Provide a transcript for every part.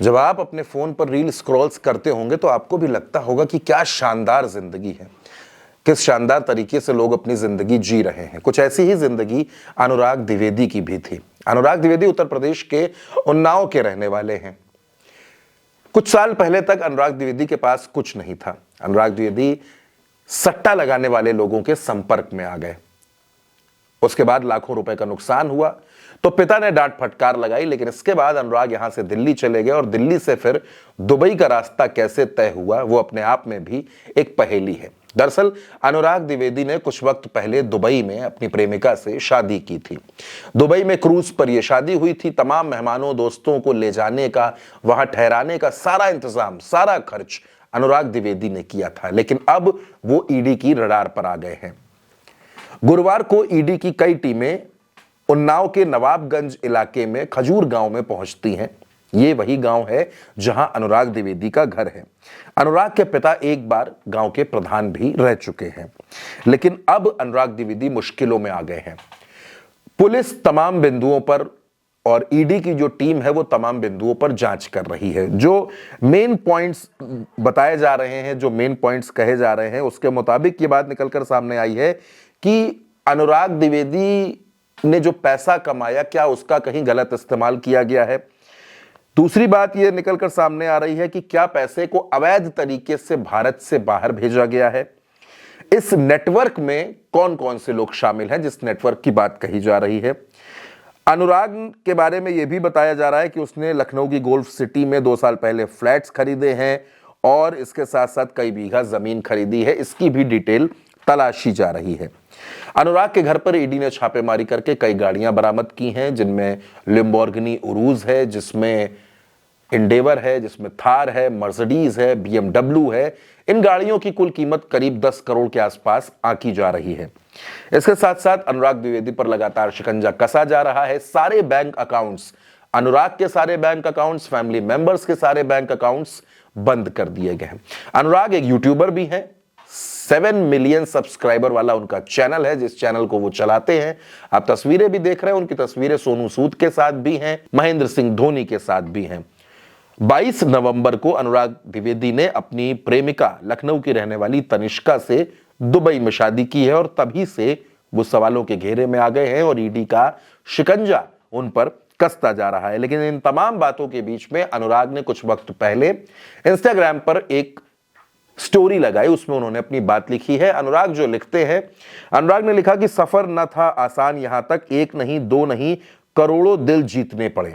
जब आप अपने फोन पर रील स्क्रॉल्स करते होंगे तो आपको भी लगता होगा कि क्या शानदार जिंदगी है, किस शानदार तरीके से लोग अपनी जिंदगी जी रहे हैं। कुछ ऐसी ही जिंदगी अनुराग द्विवेदी की भी थी। अनुराग द्विवेदी उत्तर प्रदेश के उन्नाव के रहने वाले हैं। कुछ साल पहले तक अनुराग द्विवेदी के पास कुछ नहीं था। अनुराग द्विवेदी सट्टा लगाने वाले लोगों के संपर्क में आ गए। उसके बाद लाखों रुपए का नुकसान हुआ तो पिता ने डांट फटकार लगाई, लेकिन इसके बाद अनुराग यहां से दिल्ली चले गए और दिल्ली से फिर दुबई का रास्ता कैसे तय हुआ वो अपने आप में भी एक पहेली है। दरअसल अनुराग द्विवेदी ने कुछ वक्त पहले दुबई में अपनी प्रेमिका से शादी की थी। दुबई में क्रूज पर यह शादी हुई थी। तमाम मेहमानों दोस्तों को ले जाने का, वहां ठहराने का सारा इंतजाम, सारा खर्च अनुराग द्विवेदी ने किया था। लेकिन अब वो ईडी की रडार पर आ गए हैं। गुरुवार को ईडी की कई टीमें उन्नाव के नवाबगंज इलाके में खजूर गांव में पहुंचती हैं। ये वही गांव है जहां अनुराग द्विवेदी का घर है। अनुराग के पिता एक बार गांव के प्रधान भी रह चुके हैं, लेकिन अब अनुराग द्विवेदी मुश्किलों में आ गए हैं। पुलिस तमाम बिंदुओं पर और ईडी की जो टीम है वो तमाम बिंदुओं पर जांच कर रही है। जो मेन पॉइंट्स बताए जा रहे हैं, जो मेन पॉइंट्स कहे जा रहे हैं, उसके मुताबिक ये बात निकलकर सामने आई है कि अनुराग द्विवेदी ने जो पैसा कमाया, क्या उसका कहीं गलत इस्तेमाल किया गया है। दूसरी बात यह निकलकर सामने आ रही है कि क्या पैसे को अवैध तरीके से भारत से बाहर भेजा गया है। इस नेटवर्क में कौन कौन से लोग शामिल हैं, जिस नेटवर्क की बात कही जा रही है। अनुराग के बारे में यह भी बताया जा रहा है कि उसने लखनऊ की गोल्फ सिटी में 2 साल पहले फ्लैट्स खरीदे हैं और इसके साथ साथ कई बीघा जमीन खरीदी है। इसकी भी डिटेल तलाशी जा रही है। अनुराग के घर पर ईडी ने छापेमारी करके कई गाड़ियां बरामद की हैं, जिनमें लैम्बोर्गिनी उरूज है, जिसमें इंडेवर है, जिसमें थार है, मर्सिडीज है, BMW है। इन गाड़ियों की कुल कीमत करीब 10 करोड़ के आसपास आंकी जा रही है। इसके साथ साथ अनुराग द्विवेदी पर लगातार शिकंजा कसा जा रहा है। सारे बैंक अकाउंट्स, अनुराग के सारे बैंक अकाउंट्स, फैमिली मेंबर्स के सारे बैंक अकाउंट्स बंद कर दिए गए हैं। अनुराग एक यूट्यूबर भी हैं। 7 मिलियन सब्सक्राइबर वाला उनका चैनल है, जिस चैनल को वो चलाते हैं। आप तस्वीरें भी देख रहे हैं, उनकी तस्वीरें सोनू सूद के साथ भी हैं, महेंद्र सिंह धोनी के साथ भी हैं। 22 नवंबर को अनुराग द्विवेदी ने अपनी प्रेमिका लखनऊ की रहने वाली तनिष्का से दुबई में शादी की है और तभी से वो सवालों के घेरे में आ गए हैं और ईडी का शिकंजा उन पर कसता जा रहा है। लेकिन इन तमाम बातों के बीच में अनुराग ने कुछ वक्त पहले इंस्टाग्राम पर एक स्टोरी लगाई, उसमें उन्होंने अपनी बात लिखी है। अनुराग जो लिखते हैं, अनुराग ने लिखा कि सफर न था आसान, यहां तक 1 नहीं 2 नहीं करोड़ों दिल जीतने पड़े।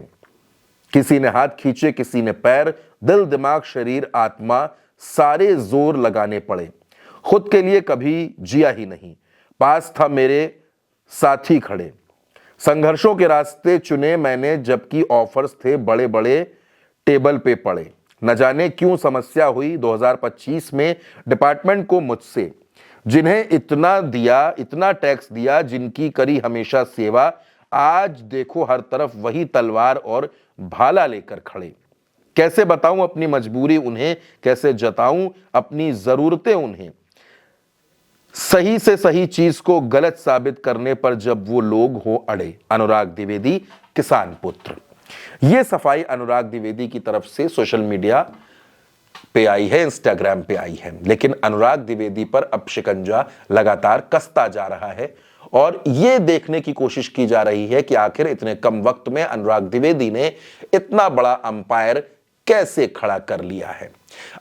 किसी ने हाथ खींचे, किसी ने पैर, दिल दिमाग शरीर आत्मा सारे जोर लगाने पड़े। खुद के लिए कभी जिया ही नहीं, पास था मेरे साथी खड़े। संघर्षों के रास्ते चुने मैंने, जबकि ऑफर्स थे बड़े बड़े टेबल पे पड़े। न जाने क्यों समस्या हुई 2025 में डिपार्टमेंट को मुझसे, जिन्हें इतना दिया, इतना टैक्स दिया, जिनकी करी हमेशा सेवा। आज देखो हर तरफ वही तलवार और भाला लेकर खड़े। कैसे बताऊं अपनी मजबूरी उन्हें, कैसे जताऊं अपनी जरूरतें उन्हें। सही से सही चीज को गलत साबित करने पर जब वो लोग हो अड़े। अनुराग द्विवेदी, किसान पुत्र। ये सफाई अनुराग द्विवेदी की तरफ से सोशल मीडिया पे आई है, इंस्टाग्राम पे आई है। लेकिन अनुराग द्विवेदी पर अब शिकंजा लगातार कसता जा रहा है और ये देखने की कोशिश की जा रही है कि आखिर इतने कम वक्त में अनुराग द्विवेदी ने इतना बड़ा अंपायर कैसे खड़ा कर लिया है।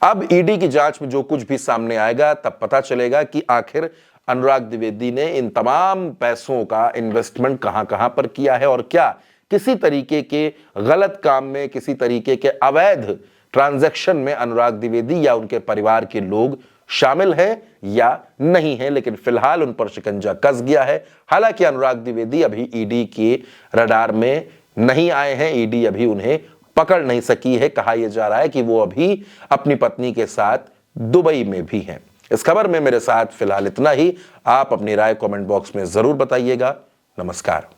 अब ईडी की जांच में जो कुछ भी सामने आएगा तब पता चलेगा कि आखिर अनुराग द्विवेदी ने इन तमाम पैसों का इन्वेस्टमेंट कहां-कहां पर किया है और क्या किसी तरीके के गलत काम में, किसी तरीके के अवैध ट्रांजैक्शन में अनुराग द्विवेदी या उनके परिवार के लोग शामिल हैं या नहीं है। लेकिन फिलहाल उन पर शिकंजा कस गया है। हालांकि अनुराग द्विवेदी अभी ईडी के रडार में नहीं आए हैं, ईडी अभी उन्हें पकड़ नहीं सकी है। कहा यह जा रहा है कि वो अभी अपनी पत्नी के साथ दुबई में भी हैं। इस खबर में मेरे साथ फिलहाल इतना ही। आप अपनी राय कमेंट बॉक्स में जरूर बताइएगा। नमस्कार।